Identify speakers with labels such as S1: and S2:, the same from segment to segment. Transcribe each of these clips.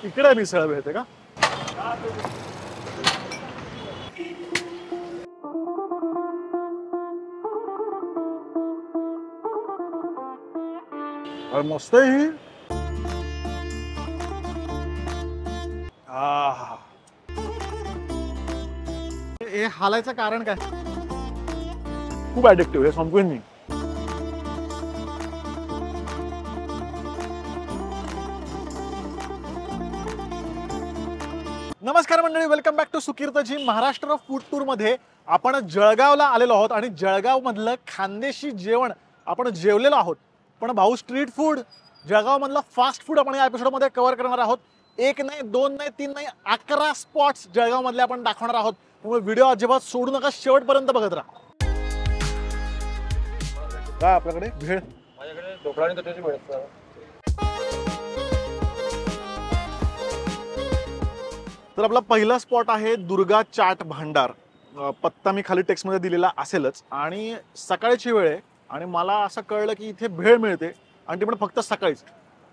S1: इकडे मिसळ मिळते का? अरे मस्त आहे ही. आहा. हे हालायचं कारण काय? खूप ऍडिक्टिव्ह, हे संपवेन मी. नमस्कार मंडळी, welcome back to Sukirtji. Maharashtra food tour मध्ये आपण जळगावला आलेलो आहोत आणि जळगाव मधलं खानदेशी जेवण आपण जेवलेलो आहोत. पण भाऊ, स्ट्रीट फूड, जळगाव मधलं फास्ट फूड आपण या एपिसोड मध्ये कव्हर करणार आहोत. एक नाही, दोन नाही, तीन नाही, 11 स्पॉट्स जळगाव मधले आपण दाखवणार आहोत. त्यामुळे व्हिडिओ अजिबात सोडू नका, शेवटपर्यंत बघत राहा. काय आपल्याकडे भेळ?
S2: माझ्याकडे ढोकळा आणि कचोरी मिळतात.
S1: तर आपला पहिला स्पॉट आहे दुर्गा चाट भांडार. पत्ता मी खाली टेक्स्टमध्ये दिलेला असेलच. आणि सकाळची वेळ आहे आणि मला असं कळलं की इथे भेळ मिळते आणि ती पण फक्त सकाळीच.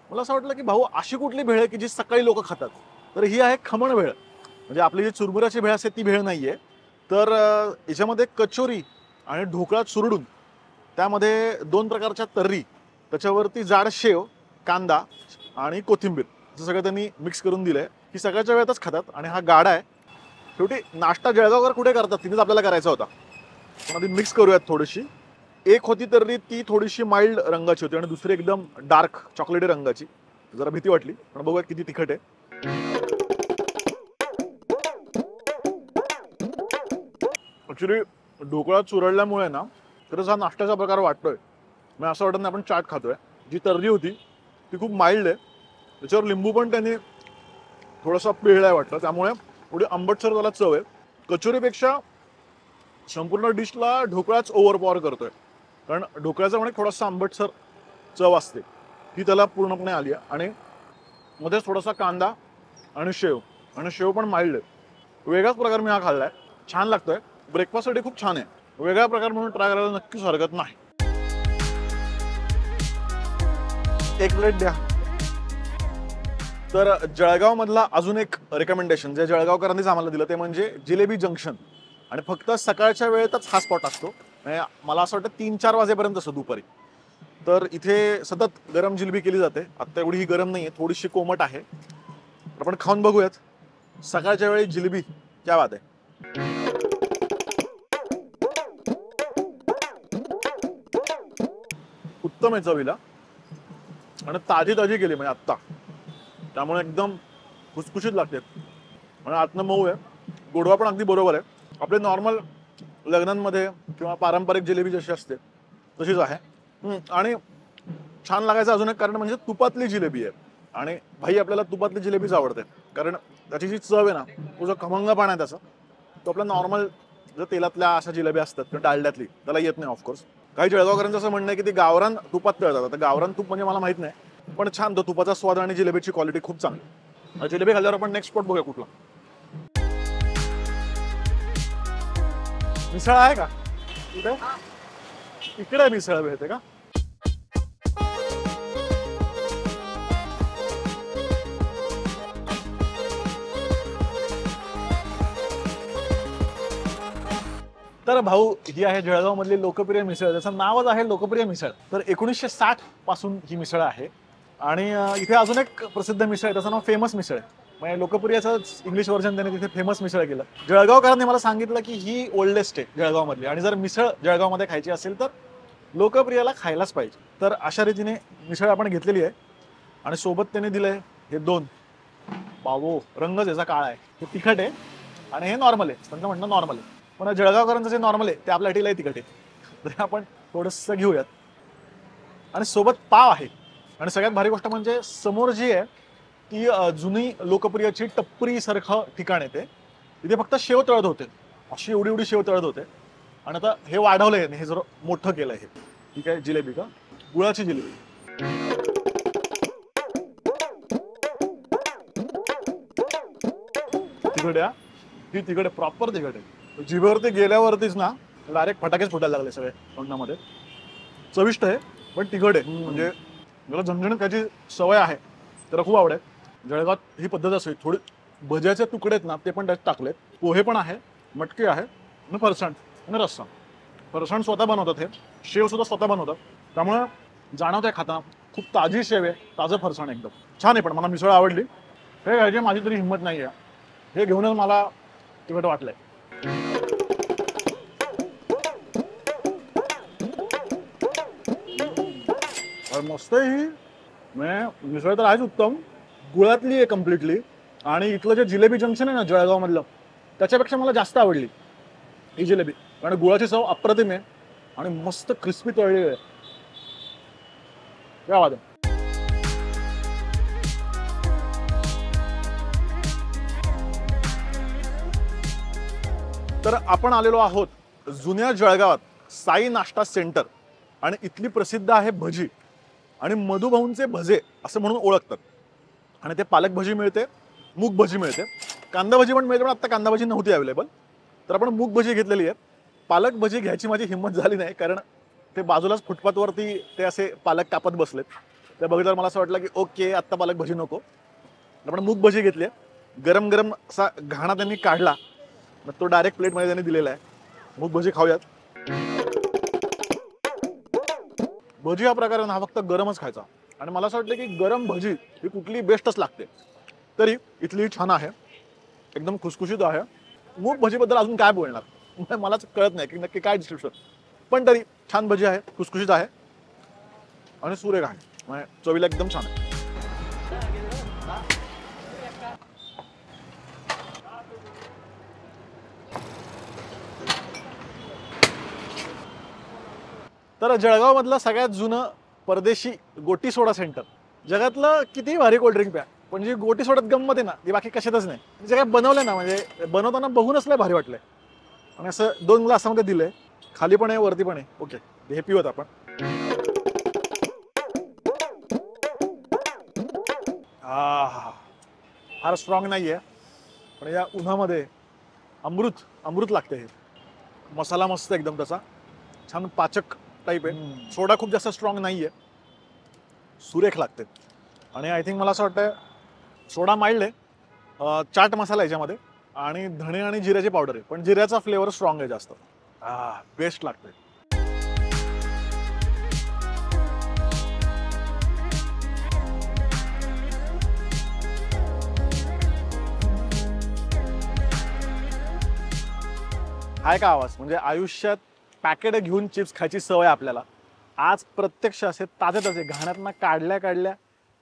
S1: मला असं वाटलं की भाऊ, अशी कुठली भेळ आहे की जी सकाळी लोक खातात? तर ही आहे खमण भेळ. म्हणजे आपली जी चुरमुऱ्याची भेळ असते ती भेळ नाहीये. तर याच्यामध्ये कचोरी आणि ढोकळा चुरडून त्यामध्ये 2 प्रकारच्या तर्री, त्याच्यावरती जाड शेव, कांदा आणि कोथिंबीर असं सगळं त्यांनी मिक्स करून दिलंय. ही सगळ्याच्या वेळेतच खातात. आणि हा गाडा आहे. शेवटी नाश्ता जळगावकर कुठे करतात, तिथेच आपल्याला करायचा होता. पण आधी मिक्स करूयात थोडीशी. एक होती तर्री, ती थोडीशी माइल्ड रंगाची होती आणि दुसरी एकदम डार्क चॉकलेटी रंगाची. जरा भीती वाटली, पण बघूयात किती तिखट आहे. ऍक्च्युली ढोकळा चुरडल्यामुळे ना खरंच हा नाश्त्याचा प्रकार वाटतोय. मग असं वाटत नाही आपण चाट खातोय. जी तर्री होती ती खूप माइल्ड आहे. त्याच्यावर लिंबू पण त्यांनी थोडासा पिळलाय वाटतं, त्यामुळे थोडी आंबटसर त्याला चव आहे. कचोरीपेक्षा संपूर्ण डिशला ढोकळाच ओव्हरपॉवर करतोय. कारण ढोकळ्याचा पण थोडासा आंबटसर चव असते, ती त्याला पूर्णपणे आली आहे. आणि मध्येच थोडासा कांदा आणि शेव पण माइल्ड आहे. वेगळाच प्रकार मी हा खाल्लाय. छान लागतोय. ब्रेकफास्टसाठी खूप छान आहे. वेगळा प्रकार म्हणून ट्राय करायला नक्कीच हरकत नाही. एक प्लेट द्या. तर जळगाव मधला अजून एक रेकमेंडेशन जे जळगावकरांनीच आम्हाला दिलं ते म्हणजे जिलेबी जंक्शन. आणि फक्त सकाळच्या वेळेतच हा स्पॉट असतो. मला असं वाटतं 3-4 वाजेपर्यंत असतो दुपारी. तर इथे सतत गरम जिलेबी केली जाते. आत्ता एवढी ही गरम नाहीये, थोडीशी कोमट आहे. आपण खाऊन बघूयात. सकाळच्या वेळी जिलेबी क्या बात आहे. उत्तम आहे चवीला आणि ताजी ताजी केली म्हणजे आत्ता, त्यामुळे एकदम खुसखुशीत लागते. आणि आतनं मऊ आहे. गोडवा पण अगदी बरोबर आहे. आपले नॉर्मल लग्नांमध्ये किंवा पारंपरिक जिलेबी जशी असते तशीच आहे. आणि छान लागायचं अजून एक कारण म्हणजे तुपातली जिलेबी आहे. आणि भाई, आपल्याला तुपातली जिलेबीच आवडते. कारण त्याची जी चव आहे ना, तो जो खमंगपणा आहे त्याचा, तो आपल्या नॉर्मल जर तेलातल्या अशा जिलेबी असतात किंवा डालड्यातली त्याला येत नाही. ऑफकोर्स काही जळगावकरांचं असं म्हणणं आहे की ते गावरान तुपात तळतात. आता गावरान तूप म्हणजे मला माहित नाही, पण छान तो तुपाचा स्वाद आणि जिलेबीची क्वालिटी खूप चांगली. जिलेबी खाल्ल्यावर आपण नेक्स्ट स्पॉट बघूया कुठला. मिसळ आहे का इकडे? इकडे मिसळ मिळते का? तर भाऊ, ही आहे जळगाव मधली लोकप्रिय मिसळ. त्याचं नावच आहे लोकप्रिय मिसळ. तर 1960 पासून ही मिसळ आहे. आणि इथे अजून एक प्रसिद्ध मिसळ आहे, त्याचं नाव फेमस मिसळ आहे. म्हणजे लोकप्रियचं इंग्लिश व्हर्जन त्याने तिथे फेमस मिसळ केलं. जळगावकरांनी मला सांगितलं की ही ओल्डेस्ट आहे जळगाव मधली आणि जर मिसळ जळगावमध्ये खायची असेल तर लोकप्रियला खायलाच पाहिजे. तर अशा रीतीने मिसळ आपण घेतलेली आहे. आणि सोबत त्याने दिलंय हे 2 पावो. रंगच याचा काळा आहे. हे तिखट आहे आणि हे नॉर्मल आहे. त्यांचं म्हणणं नॉर्मल आहे, पण जळगावकरांचं जे नॉर्मल आहे ते आपल्यासाठी लय तिखट आहे. तर आपण थोडंसं घेऊयात. आणि सोबत पाव आहे. आणि सगळ्यात भारी गोष्ट म्हणजे समोर जी आहे ती जुनी लोकप्रियची टप्परी सारखं ठिकाण आहे. तिथे फक्त शेव तळत होते, अशी एवढी शेव तळत होते. आणि आता हे वाढवलंय, हे जर मोठं केलंय. हे ठीक आहे. जिलेबी का? गुळाची जिलेबी. तिखट आहे. ही तिखट आहे, प्रॉपर तिखट आहे. जिभेवरती गेल्यावरतीच ना डायरेक्ट फटाकेच फुटायला लागले सगळे तोंडामध्ये. चविष्ट आहे पण तिखट आहे. म्हणजे मला झणझणीत त्याची सवय आहे, त्याला खूप आवडेल. जळगावात ही पद्धत असते, थोडी भज्याचे तुकडे आहेत ना ते पण त्यात टाकलेत, पोहे पण आहे, मटकी आहे आणि फरसाण आणि रस्सा. फरसाण स्वतः बनवतात, हे शेव सुद्धा स्वतः बनवतात, त्यामुळे जाणवत आहे खाताना खूप ताजी शेव आहे, ताजं फरसाण एकदम छान आहे. पण मला मिसळ आवडली, हे घ्यायची माझी तरी हिंमत नाही आहे, हे घेऊनच मला तिखट वाटलंय. मस्त आहे ही, म्हणजे मिसळ तर आहेच उत्तम, गुळातली आहे कम्प्लिटली. आणि इथलं जे जिलेबी जंक्शन आहे ना जळगाव मधलं, त्याच्यापेक्षा मला जास्त आवडली ही जिलेबी, कारण गुळाची चव अप्रतिम आहे आणि मस्त क्रिस्पी तळलेली आहे. काय वाद आहे. तर आपण आलेलो आहोत जुन्या जळगावात साई नाश्ता सेंटर, आणि इथली प्रसिद्ध आहे भजी आणि मधुभाऊंचे भजे असं म्हणून ओळखतात. आणि ते पालक भजी मिळते, मूग भजी मिळते, कांदा भजी पण मिळते, पण आता कांदा भजी नव्हती अवेलेबल, तर आपण मूग भजी घेतलेली आहे. पालक भजी घ्यायची माझी हिंमत झाली नाही, कारण ते बाजूलाच फुटपाथवरती ते असे पालक कापत बसलेत. ते बघितल्यावर मला असं वाटलं की ओके आत्ता पालक भजी नको, आपण मूग भजी घेतली आहे. गरम गरम असा घाणा त्यांनी काढला, मग तो डायरेक्ट प्लेटमध्ये त्यांनी दिलेला आहे. मूग भजी खाऊयात. भजी हा प्रकार आहे ना, हा फक्त गरमच खायचा, आणि मला असं वाटतं की गरम भजी ही कुठली बेस्टच लागते. तरी इथली छान आहे, एकदम खुसखुशीत आहे. मूग भजीबद्दल अजून काय बोलणार, मलाच कळत नाही की नक्की काय डिस्क्रिप्शन, पण तरी छान भजी आहे, खुसखुशीत आहे आणि सुरेख आहे, म्हणजे चवीला एकदम छान आहे. तर जळगाव मधलं सगळ्यात जुनं परदेशी गोटी सोडा सेंटर, जगातलं किती भारी कोल्ड्रिंक प्या, पण जी गोटी सोडत गंमत आहे ना ती बाकी कशातच नाही. जे काय बनवलंय ना, म्हणजे बनवताना बघूनच लय भारी वाटलंय. आणि असं 2 ग्लास मध्ये दिलंय, खाली पण आहे वरती पण आहे. ओके, हे पिऊत आपण. फार स्ट्रॉंग नाहीये, पण या उन्हामध्ये अमृत अमृत लागते. हे मसाला मस्त एकदम त्याचा, छान पाचक टाईप आहे. सोडा खूप जास्त स्ट्रॉंग नाहीये, सुरेख लागते. आणि आय थिंक मला असं वाटतं सोडा माइल्ड आहे, चाट मसाला याच्यामध्ये, आणि धणे आणि जिऱ्याची पावडर आहे, पण जिऱ्याचा फ्लेवर स्ट्रॉंग आहे जास्त. बेस्ट लागते. हाय का आवाज, म्हणजे आयुष्यात पॅकेट घेऊन चिप्स खायची सवय आपल्याला, आज प्रत्यक्ष असे ताजे ताजे घाण्यातनं काढल्या काढल्या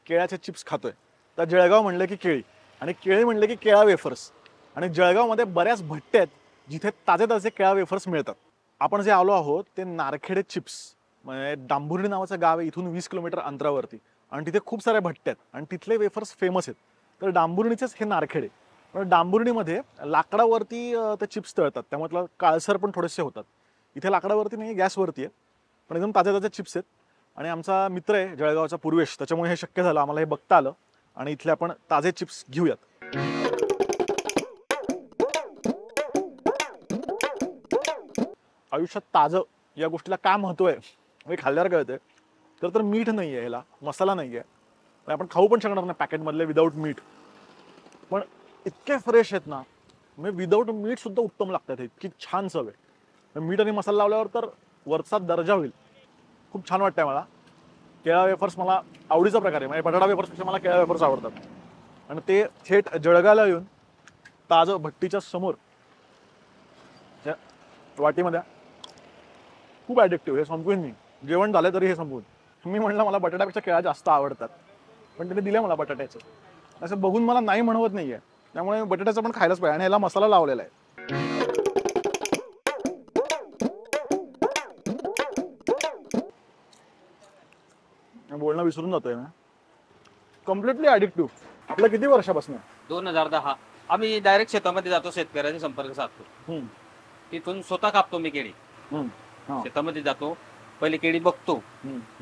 S1: केळ्याचे चिप्स खातोय. तर जळगाव म्हणलं की केळी, आणि केळी म्हणलं की केळा वेफर्स, आणि जळगावमध्ये बऱ्याच भट्टे आहेत जिथे ताजे ताजे केळा वेफर्स मिळतात. आपण जे आलो आहोत ते नारखेडे चिप्स, म्हणजे डांबुर्डी नावाचं गाव आहे इथून 20 किलोमीटर अंतरावरती, आणि तिथे खूप साऱ्या भट्टे आहेत आणि तिथले वेफर्स फेमस आहेत. तर डांबुर्डीचेच हे नारखेडे, पण डांबुर्डीमध्ये लाकडावरती ते चिप्स तळतात, त्यामुळे काळसर पण थोडेसे होतात. इथे लाकडावरती नाही, गॅसवरती आहे, पण एकदम ताजे ताजे चिप्स आहेत. आणि आमचा मित्र आहे जळगावचा पूर्वेश, त्याच्यामुळे हे शक्य झालं, आम्हाला हे बघता आलं, आणि इथले आपण ताजे चिप्स घेऊयात. आयुष्यात ताजं या गोष्टीला काय महत्व आहे हे खाल्ल्यावर कळतंय. तर मीठ नाही आहे, ह्याला मसाला नाही आहे, आपण खाऊ पण शकणार नाही पॅकेटमधले विदाऊट मीठ, पण इतके फ्रेश आहेत ना, म्हणजे विदाऊट मीठ सुद्धा उत्तम लागतात. इतकी छान चव आहे, मीठ आणि मसाला लावल्यावर तर वरचा दर्जा होईल. खूप छान वाटतंय मला. केळा वेफर्स मला आवडीचा प्रकार आहे, म्हणजे बटाटा वेफर्सपेक्षा मला केळा वेफर्स आवडतात. आणि ते थेट जळगावला येऊन ताजं भट्टीच्या समोर त्या वाटीमध्ये, खूप ॲडिक्टिव्ह. हे संपवून मी, जेवण झालं तरी हे संपवून. मी म्हटलं मला बटाट्यापेक्षा केळा जास्त आवडतात, पण त्याने दिले मला बटाट्याचं. असं बघून मला नाही म्हणवत नाहीये, त्यामुळे बटाट्याचं पण खायलाच पाहिजे, आणि ह्याला मसाला लावलेला आहे. बोलणं विसरून जातोय ना, कम्प्लिटली ॲडिक्टिव्ह. आपलं किती वर्षापासून?
S2: 2010. आम्ही डायरेक्ट शेतामध्ये जातो, शेतकऱ्यांशी संपर्क साधतो. तिथून स्वतः कापतो मी केळी. शेतामध्ये जातो, पहिले केळी बघतो,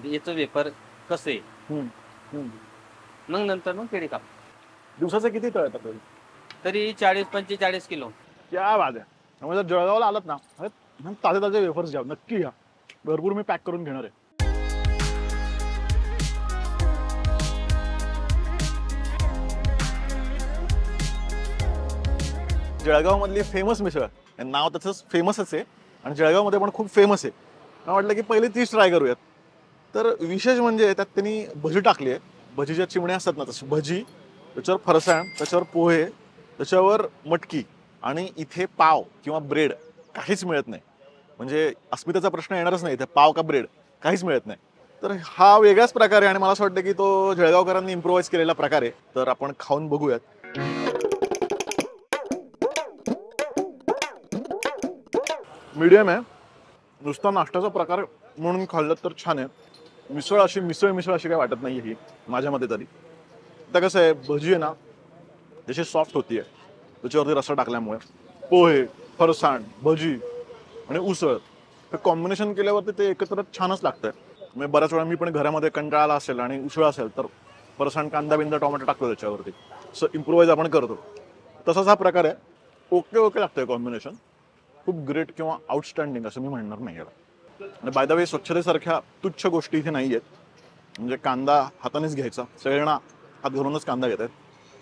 S2: याचं वेपर कसं आहे, मग नंतर मग केळी कापतो.
S1: दिवसाचे किती तळतात
S2: तरी 40-45 किलो.
S1: क्या बात आहे. त्यामुळे जर जळगावला आलात ना, ताजे ताजे वेफर्स घ्या, नक्की घ्या. भरपूर मी पॅक करून घेणार आहे. जळगावमधली फेमस मिसळ, नाव त्याचं फेमसच आहे आणि जळगावमध्ये पण खूप फेमस आहे. मला वाटलं की पहिले तीच ट्राय करूयात. तर विशेष म्हणजे त्यात त्यांनी भजी टाकली आहे. भजीच्या चिमण्या असतात ना तशी भजी, त्याच्यावर फरसाण, त्याच्यावर पोहे, त्याच्यावर मटकी आणि इथे पाव किंवा ब्रेड काहीच मिळत नाही. म्हणजे अस्मितेचा प्रश्न येणारच नाही, इथे पाव का ब्रेड काहीच मिळत नाही. तर हा वेगळाच प्रकार आहे आणि मला असं वाटतं की तो जळगावकरांनी इम्प्रोव्हाइज केलेला प्रकार आहे. तर आपण खाऊन बघूयात. मीडियम आहे. नुसता नाश्त्याचा प्रकार म्हणून खाल्लं तर छान आहे. मिसळ अशी काही वाटत नाही ही माझ्या मते तरी. आता कसं आहे, भजी आहे ना जशी सॉफ्ट होतीये त्याच्यावरती रस्सा टाकल्यामुळे, पोहे, फरसाण, भजी आणि उसळ हे कॉम्बिनेशन केल्यावरती ते एकत्र छानच लागतंय. म्हणजे बऱ्याच वेळा मी पण घरामध्ये कंटाळा असेल आणि उसळ असेल तर फरसाण, कांदा बिंदा टोमॅटो टाकतो त्याच्यावरती, असं इम्प्रोवाइज आपण करतो. तसाच हा प्रकार आहे. ओके ओके लागतंय कॉम्बिनेशन. खूप ग्रेट किंवा आउटस्टँडिंग असं मी म्हणणार नाही याला. आणि बाय द वे स्वच्छतेसारख्या तुच्छ गोष्टी इथे नाही आहेत. म्हणजे कांदा हातानेच घ्यायचा, सगळ्यांना हात घालूनच कांदा घेत आहेत,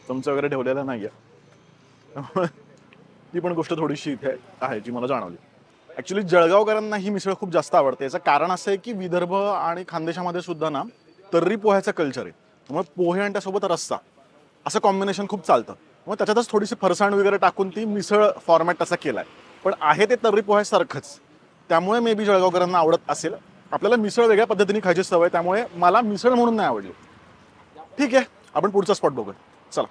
S1: चमचा वगैरे ठेवलेला नाही आहे. ती पण गोष्ट थोडीशी इथे आहे जी मला जाणवली. ॲक्च्युली जळगावकरांना ही मिसळ खूप जास्त आवडते. याचं कारण असं आहे की विदर्भ आणि खानदेशामध्ये सुद्धा ना तर्री पोह्याचं कल्चर आहे. त्यामुळे पोहे आणि त्यासोबत रस्सा असं कॉम्बिनेशन खूप चालतं. मग त्याच्यातच थोडीशी फरसाण वगैरे टाकून ती मिसळ फॉर्मॅट तसा केला आहे. पण आहे ते तर्री पोह्यासारखंच, त्यामुळे मे बी जळगावकरांना आवडत असेल. आपल्याला मिसळ वेगळ्या पद्धतीने खायची सवय, त्यामुळे मला मिसळ म्हणून नाही आवडली. ठीक आहे, आपण पुढचा स्पॉट बघूया. चला.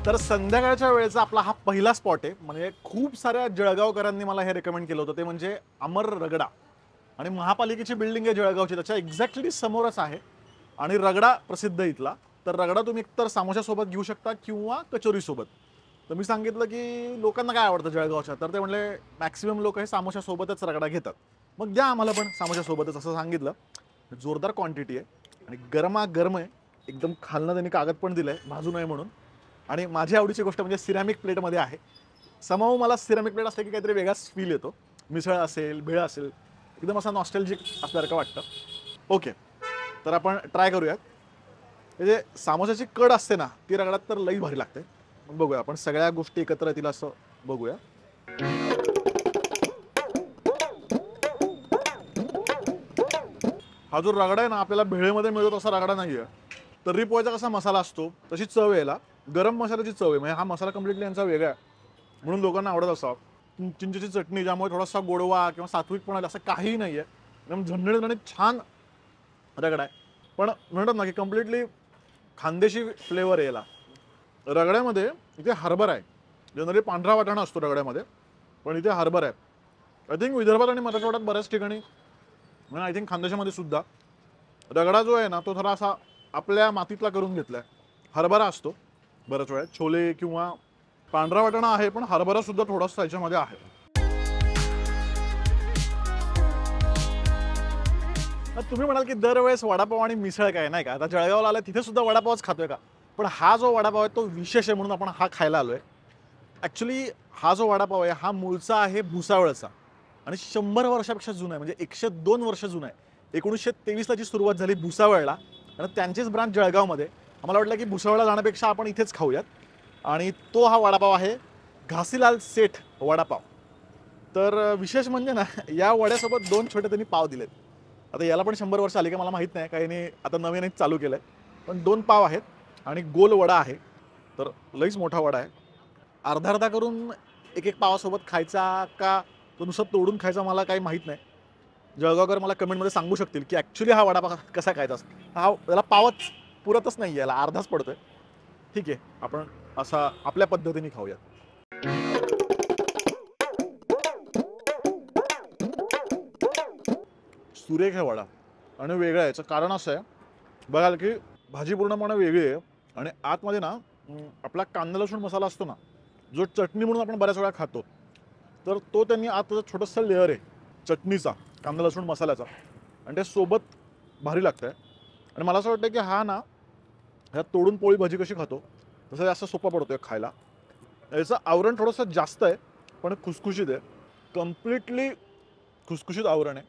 S1: तर संध्याकाळच्या वेळेचा आपला हा पहिला स्पॉट आहे. म्हणजे खूप साऱ्या जळगावकरांनी मला हे रेकमेंड केलं होतं. ते म्हणजे अमर रगडा. आणि महापालिकेची बिल्डिंग आहे जळगावची, त्याच्या एक्झॅक्टली समोरच आहे. आणि रगडा प्रसिद्ध इथला. तर रगडा तुम्ही एकतर सामोशासोबत घेऊ शकता किंवा कचोरीसोबत. तर मी सांगितलं की लोकांना काय आवडतं जळगावच्या, तर ते म्हणले मॅक्सिमम लोक हे सामोशासोबतच रगडा घेतात. मग द्या आम्हाला पण सामोशासोबतच असं सांगितलं. जोरदार क्वांटिटी आहे आणि गरमागरम आहे एकदम. खालनं त्यांनी कागद पण दिलंय भाजू नये म्हणून. आणि माझी आवडीची गोष्ट म्हणजे सिरॅमिक प्लेटमध्ये आहे. समहाऊ मला सिरॅमिक प्लेट असले की काहीतरी वेगळाच फील येतो. मिसळ असेल, भेळ असेल, एकदम असा नॉस्टॅल्जिक असल्यासारखं वाटतं. ओके, तर आपण ट्राय करूयात. म्हणजे सामोसाची कड असते ना ती रगडात तर लई भारी लागते. बघूया आपण सगळ्या गोष्टी एकत्र येतील असं बघूया. हा जो रगडा आहे ना आपल्याला भेळेमध्ये मिळतो तसा रगडा नाही आहे. तर्री पोह्याचा कसा मसाला असतो तशी चव आहे याला. गरम मसाल्याची चव आहे. म्हणजे हा मसाला कम्प्लिटली यांचा वेगळा आहे म्हणून लोकांना आवडत असावा. चिंचेची चटणी ज्यामुळे थोडासा गोडवा किंवा सात्विकपणा असं काहीही नाही आहे. एकदम झणझणीत छान रगडा आहे. पण म्हणतात ना की कम्प्लिटली खानदेशी फ्लेवर आहे याला. रगड्यामध्ये इथे हरभरा आहे. जनरली पांढरा वाटाणा असतो रगड्यामध्ये, पण इथे हरभरा आहे. आय थिंक विदर्भात आणि मराठवाड्यात बऱ्याच ठिकाणी, म्हणजे आय थिंक खानदेशामध्ये सुद्धा रगडा जो आहे ना तो थोडा असा आपल्या मातीतला करून घेतलाय. हरभरा असतो बऱ्याच वेळा, छोले किंवा पांढरा वाटाणा आहे पण हरभरा सुद्धा थोडासा त्याच्यामध्ये आहे. तुम्ही म्हणाल की दरवेळेस वडापाव आणि मिसळ काय नाही का, आता जळगावला आलं तिथे सुद्धा वडापावच खातोय का, पण हा जो वडापाव आहे तो विशेष आहे म्हणून आपण हा खायला आलोय. ॲक्च्युली हा जो वडापाव आहे हा मूळचा आहे भुसावळचा आणि 100 वर्षापेक्षा जुना आहे. म्हणजे 102 वर्ष जुना आहे. 1923ला जी सुरुवात झाली भुसावळला आणि त्यांचीच ब्रांच जळगावमध्ये. आम्हाला वाटलं की भुसावळला जाण्यापेक्षा आपण इथेच खाऊयात. आणि तो हा वडापाव आहे घासीलाल सेठ वडापाव. तर विशेष म्हणजे ना या वड्यासोबत 2 छोटे त्यांनी पाव दिलेत. आता याला पण 100 वर्ष आली का मला माहीत नाही, काही नाही आता नवीनच चालू केलं आहे. पण 2 पाव आहेत आणि गोल वडा आहे. तर लईच मोठा वडा आहे. अर्धा अर्धा करून एक एक पावासोबत खायचा का तो नुसतं तोडून खायचा मला काही माहीत नाही. जळगावकर मला कमेंटमध्ये सांगू शकतील की ॲक्च्युली हा वडापाव कसा खायचा असतो. हा त्याला पावच पुरतच नाही, याला अर्धाच पडतोय. ठीक आहे, आपण असा आपल्या पद्धतीने खाऊया. सुरेख आहे वडा आणि वेगळा आहे. याचं कारण असं आहे बघाल की भाजी पूर्णपणे वेगळी आहे आणि आतमध्ये ना आपला कांदा लसूण मसाला असतो ना, जो चटणी म्हणून आपण बऱ्याच वेळा खातो, तर तो त्यांनी आत छोटंसं लेअर आहे चटणीचा, कांदा लसूण मसाल्याचा, आणि ते सोबत भारी लागतं आहे. आणि मला असं वाटतं की हा ना ह्या तोडून पोळी भाजी कशी खातो तसं जास्त सोपा पडतो आहे खायला. याचं आवरण थोडंसं जास्त आहे पण खुसखुशीत आहे. कम्प्लिटली खुसखुशीत आवरण आहे,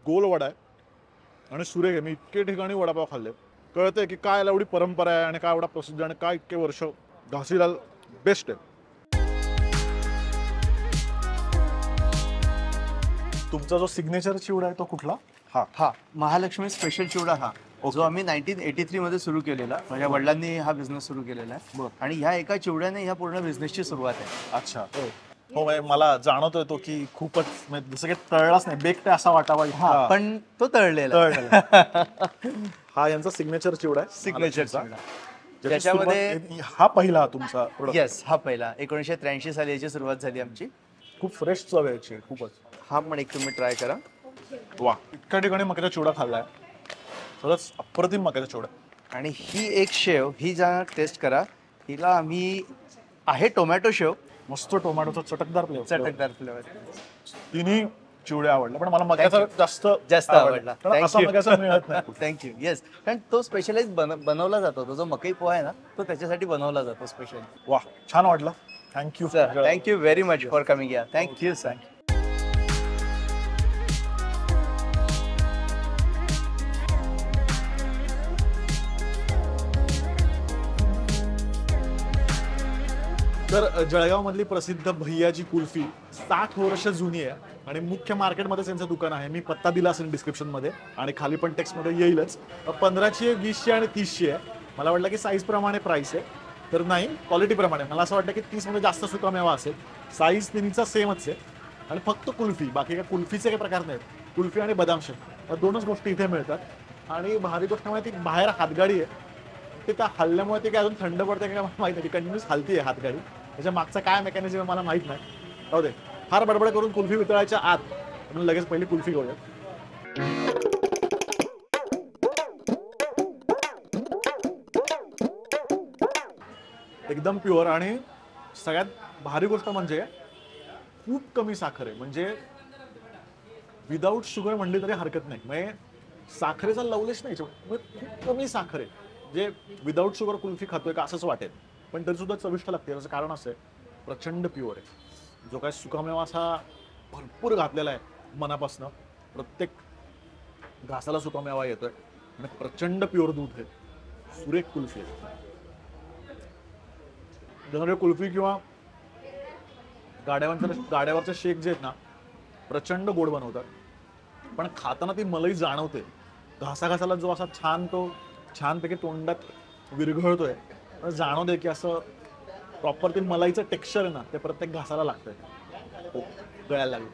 S1: गोल वडा आहे आणि सुरेख आहे. मी इतके ठिकाणी वडापाव खाल्ले, कळतंय की काय एवढी परंपरा आहे आणि काय एवढा प्रसिद्ध आणि काय इतके वर्ष. घासीलाल बेस्ट आहे. तुमचा जो सिग्नेचर चिवडा आहे तो कुठला?
S3: हा महालक्ष्मी स्पेशल चिवडा हा जो आम्ही 1983 मध्ये सुरू केलेला. माझ्या वडिलांनी हा बिझनेस सुरू केलेला आहे आणि ह्या एका चिवड्याने ह्या पूर्ण बिझनेसची सुरुवात आहे.
S1: अच्छा. हो म्हणजे मला जाणवतोय तो की खूपच म्हणजे जसं काही तळलाच नाही, बेक्ड असा वाटावा.
S3: हा पण तो तळलेला.
S1: हा यांचा सिग्नेचर चिवडा आहे.
S3: सिग्नेचर चिवडा
S1: ज्याची
S3: त्याच्यामध्ये
S1: सुरुवात- हा पहिला तुमचा product.
S3: येस हा पहिला 1983 साली याची सुरुवात झाली आमची.
S1: खूप फ्रेश चव आहे याची, खूपच.
S3: हा पण एक तुम्ही ट्राय करा.
S1: वा, इतक्या ठिकाणी मक्याचा चिवडा खाल्लाय, खरंच अप्रतिम मक्याचा चिवडा.
S3: आणि ही एक शेव ही जरा टेस्ट करा. हिला आम्ही आहे टोमॅटो शेव,
S1: मस्त टोमॅटोचा चटकदार फ्लेवर.
S3: चटकदार फ्लेवर.
S1: तिन्ही चिवडे आवडले पण मला मक्याचा
S3: जास्त आवडला.
S1: कारण असा मक्याचा मिळत नाही.
S3: थँक्यू. येस, कारण तो स्पेशलाइज बनवला जातो. तो जो मकई पोहा आहे ना तो त्याच्यासाठी बनवला जातो स्पेशल.
S1: वा, छान वाटलं. Thank you
S3: sir, thank you very much for coming here. Thank you sir.
S1: तर जळगाव मधली प्रसिद्ध भैयाची कुल्फी 60 वर्ष जुनी आहे आणि मुख्य मार्केटमध्ये त्यांचं दुकान आहे. मी पत्ता दिला असेल डिस्क्रिप्शन मध्ये आणि खाली पण टेक्स्ट मध्ये येईलच. 15ची आहे, 20ची आणि 30ची आहे. मला वाटलं की साईज प्रमाणे प्राइस आहे, तर नाही, क्वालिटी प्रमाणे. मला असं वाटतं की 30 मध्ये जास्त सुकामेवा असेल. साईज तिन्हीचा सेमच आहे आणि फक्त कुल्फी, बाकी काय कुल्फीचे काही प्रकार नाहीत. कुल्फी आणि बदाम शेक या दोनच गोष्टी इथे मिळतात. आणि भारी गोष्ट म्हणजे ती बाहेर हातगाडी आहे, ते त्या हल्ल्यामुळे ते काय अजून थंड पडते काय मला माहित नाही. कंटिन्यूस हलती आहे हातगाडी. त्याच्या मागचा काय मेकॅनिझम मला माहित नाही. जाऊ दे, फार बडबड करून कुल्फी वितळायच्या आत म्हणून लगेच पहिली कुल्फी घेऊया. एकदम प्युअर आणि सगळ्यात भारी गोष्ट म्हणजे खूप कमी साखर आहे. म्हणजे विदाऊट शुगर म्हणली तरी हरकत नाही. म्हणजे साखरेचा लवलेश नाही, म्हणजे खूप कमी साखर आहे. जे विदाऊट शुगर कुल्फी खातोय का असंच वाटेल, पण तरी सुद्धा चविष्ट लागते. याचं कारण असं आहे प्रचंड प्युअर आहे. जो काय सुकामेवा असा भरपूर घातलेला आहे मनापासनं. प्रत्येक घासाला सुकामेवा येतोय आणि प्रचंड प्युअर दूध आहे. सुरेख कुल्फी आहे. जनरल कुल्फी किंवा गाड्यावरचे शेक जे आहेत ना प्रचंड गोड बनवतात, पण खाताना ती मलाई जाणवते. घासाघासाला जो असा छानपैकी तोंडात विरघळतोय, जाणवते की असं प्रॉपर ते मलाईचं टेक्स्चर आहे ना ते प्रत्येक घासाला लागतंय. गळ्याला लागलं.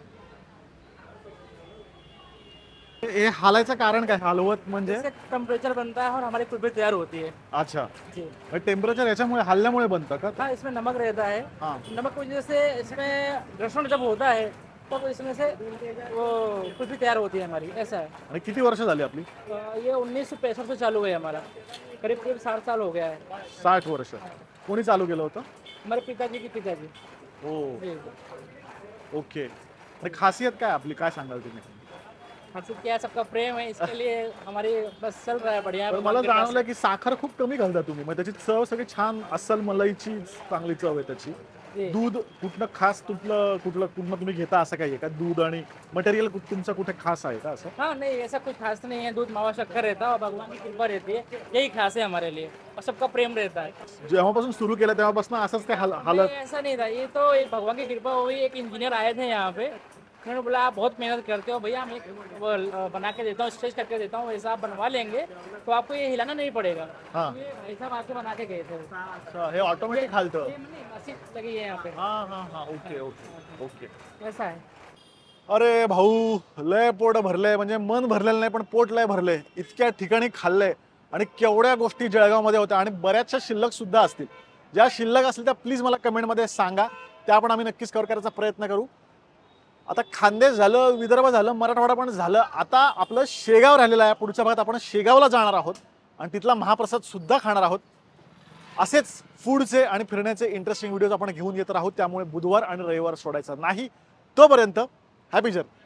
S1: हे हालायचं कारण काय? हलवत म्हणजे
S4: टेम्परेचर बनता है और हमारी कुल्फी तैयार होती है.
S1: अच्छा,
S4: जी
S1: टेम्परेचर याच्यामुळे हल्ल्यामुळे बनतं का?
S4: हाँ, इसमें नमक रहता है.
S1: हाँ.
S4: नमक की वजह से इसमें घर्षण जब होता है तब इसमें से वो कुल्फी तैयार होती है हमारी. ऐसा है.
S1: आणि किती वर्ष झाली आपली?
S4: ये 1965 से चालू है हमारा. करीब 60 साल हो गया है.
S1: 60 वर्ष. कोणी चालू केलं होतं?
S4: हमारे पिताजी की पिताजी.
S1: हो,
S4: जी.
S1: ओके. आणि खासियत काय आपली, काय सांगाल तुम्ही?
S4: हमसे क्या सबका प्रेम है, इसके लिए हमारी बस चल रहा है बढ़िया.
S1: पण मला जाणवलं की साखर खूप कमी घालता तुम्ही, मग त्याची चव सगळी छान अस्सल मलाईची चांगली चव आहे त्याची.
S4: जी.
S1: दूध कुठलं खास कुठलं तुम्ही घेता असं काही आहे का? दूध आणि मटेरियल तुमचं कुठे खास आहे का असं?
S4: हाँ नहीं, ऐसा कुछ खास नहीं है. दूध मावा शक्कर रहता है और भगवान की कृपा रहती है. यही खास है हमारे लिए और सबका प्रेम रहता है.
S1: जेव्हापासून सुरू केलं तेव्हापासून असंच काय हालत?
S4: नहीं, ऐसा नहीं था. ये तो एक भगवान की कृपा हुई. एक इंजीनियर आए थे यहाँ पे, उन्होंने बोला आप बहुत मेहनत करते हो भैया, मैं एक वो बना के देता हूँ, स्ट्रेच करके देता हूँ, वैसा आप बनवा लेंगे तो आपको ये हिलाना नहीं पड़ेगा.
S1: हाँ.
S4: ये ऐसा आके बना के गए थे.
S1: अच्छा, हे ऑटोमॅटिक हालतं.
S4: ये नहीं, मशीन लगी है यहाँ पे.
S1: हा, ओके.
S4: ऐसा है.
S1: अरे भाऊ, लय पोट भरलंय, म्हणजे मन भरलेलं नाही पण पोट लय भरलंय. इतक्या ठिकाणी खाल्लंय आणि केवढ्या गोष्टी जळगावमध्ये होत्या आणि बऱ्याचशा शिल्लक सुद्धा असतील. ज्या शिल्लक असतील त्या प्लीज मला कमेंटमध्ये सांगा, त्या पण आम्ही नक्कीच कव्हर करायचा प्रयत्न करू. आता खानदेश झालं, विदर्भ झालं, मराठवाडा पण झालं. आता आपलं शेगाव राहिलेलं आहे. पुढच्या भागात आपण शेगावला जाणार आहोत आणि तिथला महाप्रसाद सुद्धा खाणार आहोत. असेच फूडचे आणि फिरण्याचे इंटरेस्टिंग व्हिडिओज आपण घेऊन येत आहोत. त्यामुळे बुधवार आणि रविवार सोडायचा नाही. तोपर्यंत हॅपी जर्नी.